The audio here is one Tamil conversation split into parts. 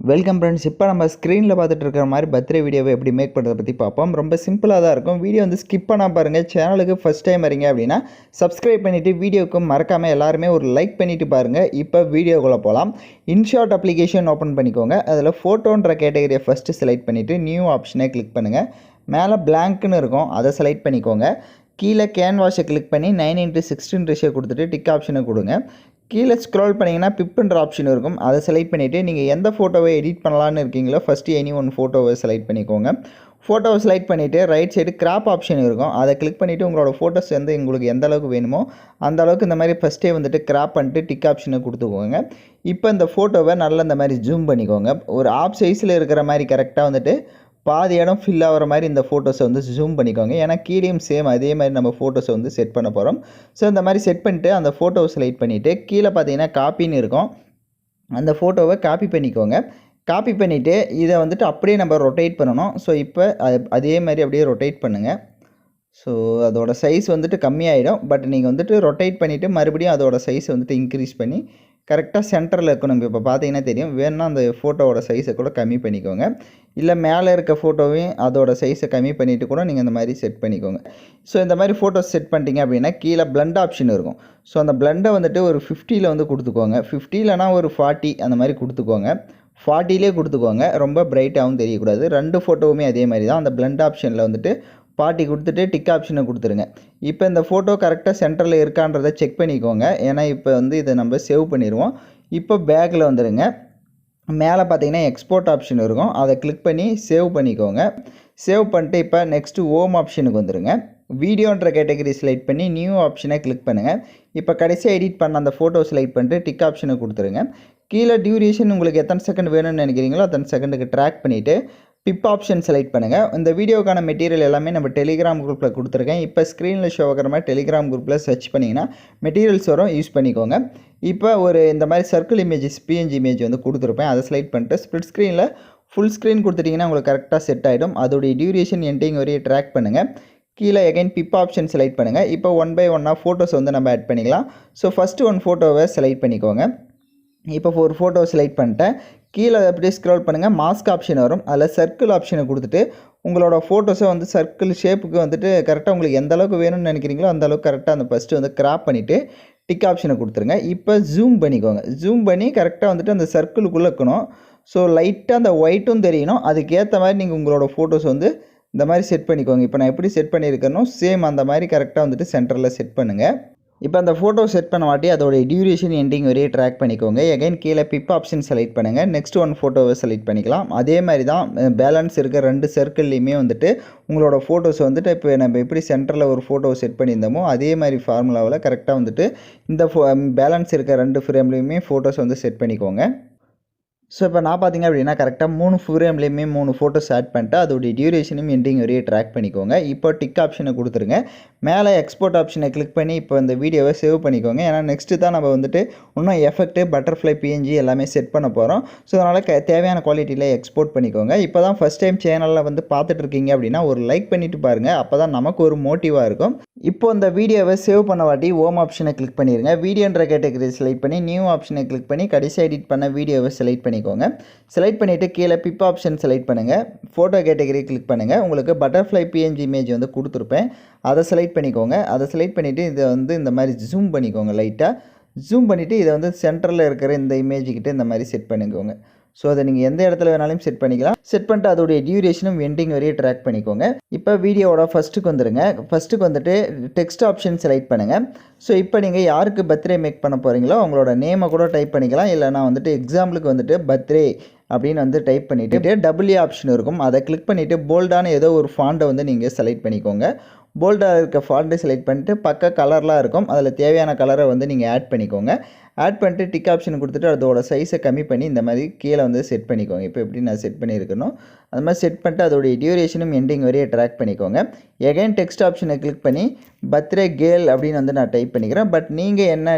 Welcome friends. இப்போ நம்ம ஸ்க்ரீனில் பார்த்துட்டு இருக்கிற மாதிரி பர்த்டே வீடியோவை எப்படி மேக் பண்ணுறதை பற்றி பார்ப்போம். ரொம்ப சிம்பிளாக தான் இருக்கும். வீடியோ வந்து ஸ்கிப் பண்ணால் பாருங்கள். சேனலுக்கு ஃபஸ்ட் டைம் வரீங்க அப்படின்னா சப்ஸ்கிரைப் பண்ணிவிட்டு வீடியோவுக்கு மறக்காமல் எல்லாருமே ஒரு லைக் பண்ணிவிட்டு பாருங்கள். இப்போ வீடியோக்குள்ளே போகலாம். இன்ஷாட் அப்ளிகேஷன் ஓப்பன் பண்ணிக்கோங்க. அதில் ஃபோட்டோன்ற கேட்டகரியை ஃபஸ்ட்டு செலக்ட் பண்ணிவிட்டு நியூ ஆப்ஷனை கிளிக் பண்ணுங்கள். மேலே பிளாங்க்னு இருக்கும், அதை செலக்ட் பண்ணிக்கோங்க. கீழே கேன்வாஷை கிளிக் பண்ணி 9:16 ரேஷியோ கொடுத்துட்டு டிக் ஆப்ஷனை கொடுங்க. கீழே ஸ்க்ரோல் பண்ணிங்கன்னா பிப்புன்ற ஆப்ஷன் இருக்கும், அதை செலக்ட் பண்ணிவிட்டு நீங்கள் எந்த ஃபோட்டோவை எடிட் பண்ணலான்னு இருக்கீங்களோ ஃபஸ்ட்டு எனி ஒன் ஃபோட்டோவை செலக்ட் பண்ணிக்கோங்க. ஃபோட்டோவை செலக்ட் பண்ணிவிட்டு ரைட் சைடு கிராப் ஆப்ஷன் இருக்கும், அதை கிளிக் பண்ணிவிட்டு உங்களோட ஃபோட்டோஸ் வந்து உங்களுக்கு எந்த அளவுக்கு வேணுமோ அந்த அளவுக்கு இந்த மாதிரி ஃபஸ்ட்டே வந்துட்டு கிராப் பண்ணிட்டு டிக் ஆப்ஷனை கொடுத்துக்கோங்க. இப்போ இந்த ஃபோட்டோவை நல்லா இந்த மாதிரி ஜூம் பண்ணிக்கோங்க. ஒரு ஆப் சைஸில் இருக்கிற மாதிரி கரெக்டாக வந்துட்டு பாதி இடம் ஃபில் ஆகிற மாதிரி இந்த ஃபோட்டோஸை வந்து ஜூம் பண்ணிக்கோங்க. ஏன்னா கீழேயும் சேம் அதே மாதிரி நம்ம ஃபோட்டோஸை வந்து செட் பண்ண போகிறோம். ஸோ இந்த மாதிரி செட் பண்ணிட்டு அந்த ஃபோட்டோவை செலக்ட் பண்ணிவிட்டு கீழே பார்த்தீங்கன்னா காப்பின்னு இருக்கும், அந்த ஃபோட்டோவை காப்பி பண்ணிக்கோங்க. காப்பி பண்ணிவிட்டு இதை வந்துட்டு அப்படியே நம்ம ரொட்டேட் பண்ணணும். ஸோ இப்போ அதே மாதிரி அப்படியே ரொட்டேட் பண்ணுங்கள். ஸோ அதோட சைஸ் வந்துட்டு கம்மியாயிடும். பட் நீங்கள் வந்துட்டு ரொட்டேட் பண்ணிவிட்டு மறுபடியும் அதோட சைஸை வந்துட்டு இன்க்ரீஸ் பண்ணி கரெக்டாக சென்டரில் இருக்கணும். இப்போ பார்த்தீங்கன்னா தெரியும், வேணும்னா அந்த ஃபோட்டோவோட சைஸை கூட கம்மி பண்ணிக்கோங்க. இல்லை மேலே இருக்க ஃபோட்டோவையும் அதோட சைஸை கம்மி பண்ணிவிட்டு கூட நீங்கள் இந்த மாதிரி செட் பண்ணிக்கோங்க. ஸோ இந்த மாதிரி ஃபோட்டோஸ் செட் பண்ணிட்டீங்க அப்படின்னா கீழே பிளண்ட் ஆப்ஷன் இருக்கும். ஸோ அந்த பிளண்டை வந்துட்டு ஒரு 50 வந்து கொடுத்துக்கோங்க. 50 இல்லைனா ஒரு 40 அந்த மாதிரி கொடுத்துக்கோங்க. 40லே கொடுத்துக்கோங்க, ரொம்ப பிரைட்டாகவும் தெரியக்கூடாது. ரெண்டு ஃபோட்டோவுமே அதே மாதிரி தான். அந்த பிளண்ட் ஆப்ஷனில் வந்துட்டு 40 கொடுத்துட்டு டிக் ஆப்ஷனை கொடுத்துருங்க. இப்போ இந்த ஃபோட்டோ கரெக்டாக சென்டரில் இருக்கான்றதை செக் பண்ணிக்கோங்க. ஏன்னா இப்போ வந்து இதை நம்ம சேவ் பண்ணிடுவோம். இப்போ பேக்கில் வந்துடுங்க. மேலே பார்த்தீங்கன்னா எக்ஸ்போர்ட் ஆப்ஷன் இருக்கும், அதை கிளிக் பண்ணி சேவ் பண்ணிக்கோங்க. சேவ் பண்ணிட்டு இப்போ நெக்ஸ்ட்டு ஹோம் ஆப்ஷனுக்கு வந்துடுங்க. வீடியோன்ற கேட்டகரி செலக்ட் பண்ணி நியூ ஆப்ஷனை கிளிக் பண்ணுங்கள். இப்போ கடைசியாக எடிட் பண்ண அந்த ஃபோட்டோ செலக்ட் பண்ணிட்டு டிக் ஆப்ஷனை கொடுத்துருங்க. கீழே டியூரேஷன் உங்களுக்கு எத்தனை செகண்ட் வேணும்னு நினைக்கிறீங்களோ அத்தனை செகண்டுக்கு ட்ராக் பண்ணிவிட்டு பிப் ஆப்ஷன் செலக்ட் பண்ணுங்கள். இந்த வீடியோக்கான மெட்டீரியல் எல்லாமே நம்ம டெலிகிராம் குரூப்பில் கொடுத்துருக்கேன். இப்போ ஸ்க்ரீனில் ஷோ ஆகிற மாதிரி டெலிகிராம் குரூப்பில் சர்ச் பண்ணிங்கன்னா மெட்டீரியல்ஸ் வரும், யூஸ் பண்ணிக்கோங்க. இப்போ ஒரு இந்த மாதிரி சர்க்கிள் இமேஜஸ் பிஎன்ஜி இமேஜ் வந்து கொடுத்துருப்பேன், அதை செலக்ட் பண்ணிட்டு ஸ்ப்ளிட் ஸ்க்ரீனில் ஃபுல் ஸ்க்ரீன் கொடுத்துட்டிங்கன்னா உங்களுக்கு கரெக்டாக செட் ஆகிடும். அதோடைய டியூரேஷன் எண்டிங் வரையும் ட்ராக் பண்ணுங்கள். கீழே எகைன் பிப் ஆப்ஷன் செலக்ட் பண்ணுங்கள். இப்போ 1 by 1 ஃபோட்டோஸ் வந்து நம்ம ஆட் பண்ணிக்கலாம். ஸோ ஃபஸ்ட்டு ஒன் ஃபோட்டோவை செலக்ட் பண்ணிக்கோங்க. இப்போ ஒரு ஃபோட்டோவை செலக்ட் பண்ணிட்டேன். கீழே அப்படியே ஸ்க்ரோல் பண்ணுங்கள், மாஸ்க் ஆப்ஷன் வரும், அதில் சர்க்கிள் ஆப்ஷனை கொடுத்துட்டு உங்களோட ஃபோட்டோஸை வந்து சர்க்கிள் ஷேப்புக்கு வந்துட்டு கரெக்டாக உங்களுக்கு எந்த அளவுக்கு வேணும்னு நினைக்கிறீங்களோ அந்த அளவுக்கு கரெக்டாக அந்த ஃபஸ்ட்டு வந்து கிராப் பண்ணிவிட்டு டிக் ஆப்ஷனை கொடுத்துருங்க. இப்போ ஜூம் பண்ணிக்கோங்க. ஜூம் பண்ணி கரெக்டாக வந்துட்டு அந்த சர்க்கிளுக்குள்ளே இருக்கணும். ஸோ லைட்டாக அந்த ஒயிட்டும் தெரியணும். அதுக்கேற்ற மாதிரி நீங்கள் உங்களோட ஃபோட்டோஸ் வந்து இந்த மாதிரி செட் பண்ணிக்கோங்க. இப்போ நான் எப்படி செட் பண்ணியிருக்கேனோ சேம் அந்த மாதிரி கரெக்டாக வந்துட்டு சென்டரில் செட் பண்ணுங்கள். இப்போ அந்த ஃபோட்டோ செட் பண்ண மாட்டி அதோடைய டியூரேஷன் எண்டிங் வரையே ட்ராக் பண்ணிக்கோங்க. எகைன் கீழே பிப் ஆப்ஷன் செலக்ட் பண்ணுங்கள். நெக்ஸ்ட் ஒன் ஃபோட்டோவை செலக்ட் பண்ணிக்கலாம். அதே மாதிரி தான் பேலன்ஸ் இருக்க ரெண்டு சர்க்கிள்லையுமே வந்துட்டு உங்களோட ஃபோட்டோஸ் வந்துட்டு இப்போ நம்ம எப்படி சென்டரில் ஒரு ஃபோட்டோவை செட் பண்ணியிருந்தோமோ அதே மாதிரி ஃபார்முலாவில் கரெக்டாக வந்துட்டு இந்த பேலன்ஸ் இருக்க ரெண்டு ஃப்ரேம்லேயுமே ஃபோட்டோஸ் வந்து செட் பண்ணிக்கோங்க. ஸோ இப்போ நான் பார்த்தீங்க அப்படின்னா கரெக்டாக 3 ஃப்ரேம்லேயுமே 3 ஃபோட்டோஸ் ஆட் பண்ணிட்டு அதோடைய டியூரேஷனும் எண்டிங் வரையே ட்ராக் பண்ணிக்கோங்க. இப்போ டிக் ஆப்ஷனை கொடுத்துருங்க. மேலே எக்ஸ்போர்ட் ஆப்ஷனை கிளிக் பண்ணி இப்போ இந்த வீடியோவை சேவ் பண்ணிக்கோங்க. ஏன்னா நெக்ஸ்ட்டு தான் நம்ம வந்துட்டு இன்னும் எஃபெக்ட்டு பட்டர்ஃப்ளை பிஎன்ஜி எல்லாமே செட் பண்ண போகிறோம். ஸோ அதனால் தேவையான குவாலிட்டியில் எக்ஸ்போர்ட் பண்ணிக்கோங்க. இப்போ தான் ஃபஸ்ட் டைம் சேனலில் வந்து பார்த்துட்ருக்கீங்க அப்படின்னா ஒரு லைக் பண்ணிவிட்டு பாருங்கள், அப்போ தான் நமக்கு ஒரு மோட்டிவாக இருக்கும். இப்போ இந்த வீடியோவை சேவ் பண்ண வாட்டி ஹோம் ஆப்ஷனை கிளிக் பண்ணிடுங்க. வீடியோன்ற கேட்டகரி செலக்ட் பண்ணி நியூ ஆப்ஷனை கிளிக் பண்ணி கடைசியாக எடிட் பண்ண வீடியோவை செலக்ட் பண்ணிக்கோங்க. செலக்ட் பண்ணிவிட்டு கீழே பிப் ஆப்ஷன் செலக்ட் பண்ணுங்கள். ஃபோட்டோ கேட்டகரி கிளிக் பண்ணுங்கள். உங்களுக்கு பட்டர்ஃப்ளை பிஎன்ஜி இமேஜ் வந்து கொடுத்துருப்பேன், அதை செலக்ட் பண்ணிக்கோங்க. அதை செலக்ட் பண்ணிவிட்டு இதை வந்து இந்த மாதிரி ஜூம் பண்ணிக்கோங்க. லைட்டாக ஜூம் பண்ணிவிட்டு இதை வந்து சென்டரில் இருக்கிற இந்த இமேஜுக்கிட்ட இந்த மாதிரி செட் பண்ணிக்கோங்க. ஸோ அதை நீங்கள் எந்த இடத்துல வேணாலும் செட் பண்ணிக்கலாம். செட் பண்ணிட்டு அதோடைய டியூரேஷனும் எண்டிங் வரையே ட்ராக் பண்ணிக்கோங்க. இப்போ வீடியோவோட ஃபஸ்ட்டுக்கு வந்துடுங்க. ஃபஸ்ட்டுக்கு வந்துட்டு டெக்ஸ்ட் ஆப்ஷன் செலக்ட் பண்ணுங்கள். ஸோ இப்போ நீங்கள் யாருக்கு பர்த்டே மேக் பண்ண போகிறீங்களோ அவங்களோட நேமை கூட டைப் பண்ணிக்கலாம். இல்லைனா வந்துட்டு எக்ஸாம்பிளுக்கு வந்துட்டு பர்த்டே அப்படின்னு வந்து டைப் பண்ணிவிட்டு டபிள்யூ ஆப்ஷன் இருக்கும், அதை கிளிக் பண்ணிவிட்டு போல்டான ஏதோ ஒரு ஃபாண்ட்டை வந்து நீங்கள் செலக்ட் பண்ணிக்கோங்க. போல்டாக இருக்க ஃபாண்ட்டை செலக்ட் பண்ணிட்டு பக்க கலர்லாம் இருக்கும், அதில் தேவையான கலரை வந்து நீங்கள் ஆட் பண்ணிக்கோங்க. ஆட் பண்ணிட்டு டிக் ஆப்ஷன் கொடுத்துட்டு அதோட சைஸை கம்மி பண்ணி இந்த மாதிரி கீழே வந்து செட் பண்ணிக்கோங்க. இப்போ எப்படி நான் செட் பண்ணியிருக்கணும் அது மாதிரி செட் பண்ணிட்டு அதோடைய டியூரேஷனும் எண்டிங் வரையே ட்ராக் பண்ணிக்கோங்க. எகைன் டெக்ஸ்ட் ஆப்ஷனை கிளிக் பண்ணி பர்த்டே கேர்ள் அப்படின்னு வந்து நான் டைப் பண்ணிக்கிறேன். பட் நீங்கள் என்ன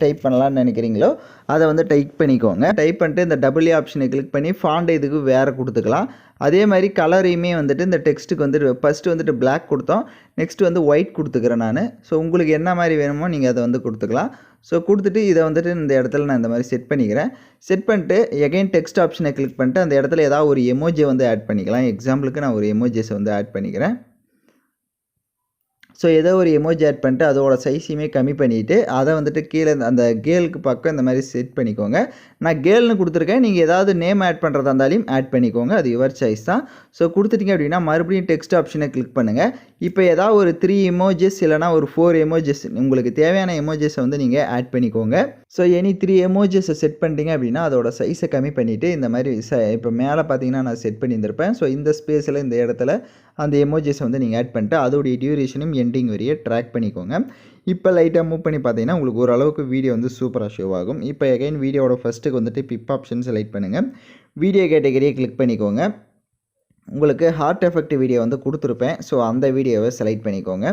டைப் பண்ணலான்னு நினைக்கிறீங்களோ அதை வந்து டைப் பண்ணிக்கோங்க. டைப் பண்ணிட்டு இந்த டபிள்யூ ஆப்ஷனை கிளிக் பண்ணி ஃபாண்ட் இதுக்கு வேறு கொடுத்துக்கலாம். அதே மாதிரி கலரையுமே வந்துட்டு இந்த டெக்ஸ்ட்டுக்கு வந்துட்டு ஃபஸ்ட்டு வந்துட்டு பிளாக் கொடுத்தோம், நெக்ஸ்ட்டு வந்து ஒயிட் கொடுத்துக்கிறேன் நான். ஸோ உங்களுக்கு என்ன மாதிரி வேணுமோ நீங்கள் அதை வந்து கொடுத்துக்கலாம். ஸோ கொடுத்துட்டு இதை வந்துட்டு இந்த இடத்துல நான் இந்த மாதிரி செட் பண்ணிக்கிறேன். செட் பண்ணிட்டு எகைன் டெக்ஸ்ட் ஆப்ஷனை கிளிக் பண்ணிட்டு அந்த இடத்துல ஏதாவது ஒரு எமோஜியை வந்து ஆட் பண்ணிக்கலாம். எக்ஸாம்பிளுக்கு நான் ஒரு எமோஜிஸை வந்து ஆட் பண்ணிக்கிறேன். ஸோ ஏதோ ஒரு எமோஜி ஆட் பண்ணிட்டு அதோட சைஸையுமே கம்மி பண்ணிவிட்டு அதை வந்துட்டு கீழே அந்த கேலுக்கு பக்கம் இந்த மாதிரி செட் பண்ணிக்கோங்க. நான் கேல்னு கொடுத்துருக்கேன். நீங்கள் ஏதாவது நேம் ஆட் பண்ணுறதா இருந்தாலும் ஆட் பண்ணிக்கோங்க. அது யுவர் சாய்ஸ் தான். ஸோ கொடுத்துட்டிங்க அப்படின்னா மறுபடியும் டெக்ஸ்ட் ஆப்ஷனை கிளிக் பண்ணுங்கள். இப்போ ஏதாவது ஒரு 3 எமோஜிஸ் இல்லைனா ஒரு 4 எமோஜிஸ் உங்களுக்கு தேவையான எமோஜிஸை வந்து நீங்கள் ஆட் பண்ணிக்கோங்க. ஸோ எனி 3 எமோஜிஸை செட் பண்ணிட்டீங்க அப்படின்னா அதோட சைஸை கம்மி பண்ணிவிட்டு இந்த மாதிரி இப்போ மேலே பார்த்தீங்கன்னா நான் செட் பண்ணியிருந்திருப்பேன். ஸோ இந்த ஸ்பேஸில் இந்த இடத்துல அந்த எமோஜிஸை வந்து நீங்கள் ஆட் பண்ணிட்டு அதோடைய டியூரேஷனும் எண்டிங் வரைய ட்ராக் பண்ணிக்கோங்க. இப்போ லைட்டாக மூவ் பண்ணி பார்த்தீங்கன்னா உங்களுக்கு ஓரளவுக்கு வீடியோ வந்து சூப்பராக ஷோ ஆகும். இப்போ எகைன் வீடியோவோட ஃபஸ்ட்டுக்கு வந்துட்டு பிப் ஆப்ஷன் செலக்ட் பண்ணுங்கள். வீடியோ கேட்டகரியை கிளிக் பண்ணிக்கோங்க. உங்களுக்கு ஹார்ட் எஃபெக்ட் வீடியோ வந்து கொடுத்துருப்பேன். ஸோ அந்த வீடியோவை செலக்ட் பண்ணிக்கோங்க.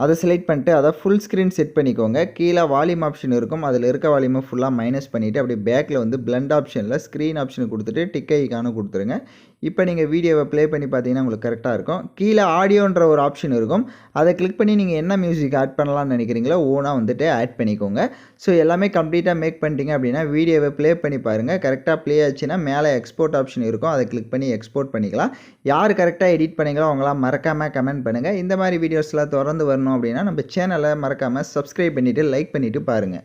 அதை செலக்ட் பண்ணிட்டு அதை ஃபுல் ஸ்க்ரீன் செட் பண்ணிக்கோங்க. கீழே வால்யூம் ஆப்ஷன் இருக்கும். அதில் இருக்க வால்யூமை ஃபுல்லாக மைனஸ் பண்ணிவிட்டு அப்படியே பேக்கில் வந்து பிளண்ட் ஆப்ஷனில் ஸ்க்ரீன் ஆப்ஷனை கொடுத்துட்டு டிக் ஐக்கான கொடுத்துருங்க. இப்போ நீங்கள் வீடியோவை ப்ளே பண்ணி பார்த்தீங்கன்னா உங்களுக்கு கரெக்டாக இருக்கும். கீழே ஆடியோன்ற ஒரு ஆப்ஷன் இருக்கும். அதை கிளிக் பண்ணி நீங்கள் என்ன மியூசிக் ஆட் பண்ணலாம்னு நினைக்கிறீங்களோ ஓனாக வந்துட்டு ஆட் பண்ணிக்கோங்க. ஸோ எல்லாமே கம்ப்ளீட்டாக மேக் பண்ணிட்டீங்க அப்படின்னா வீடியோவை ப்ளே பண்ணி பாருங்கள். கரெக்டாக ப்ளே ஆச்சுன்னா மேலே எக்ஸ்போர்ட் ஆப்ஷன் இருக்கும். அதை கிளிக் பண்ணி எக்ஸ்போர்ட் பண்ணிக்கலாம். யார் கரெக்டாக எடிட் பண்ணீங்களோ அவங்களாம் மறக்காமல் கமெண்ட் பண்ணுங்கள். இந்த மாதிரி வீடியோஸ்லாம் தொடர்ந்து வரணும் அப்படின்னா நம்ம சேனலை மறக்காமல் சப்ஸ்கிரைப் பண்ணிவிட்டு லைக் பண்ணிவிட்டு பாருங்கள்.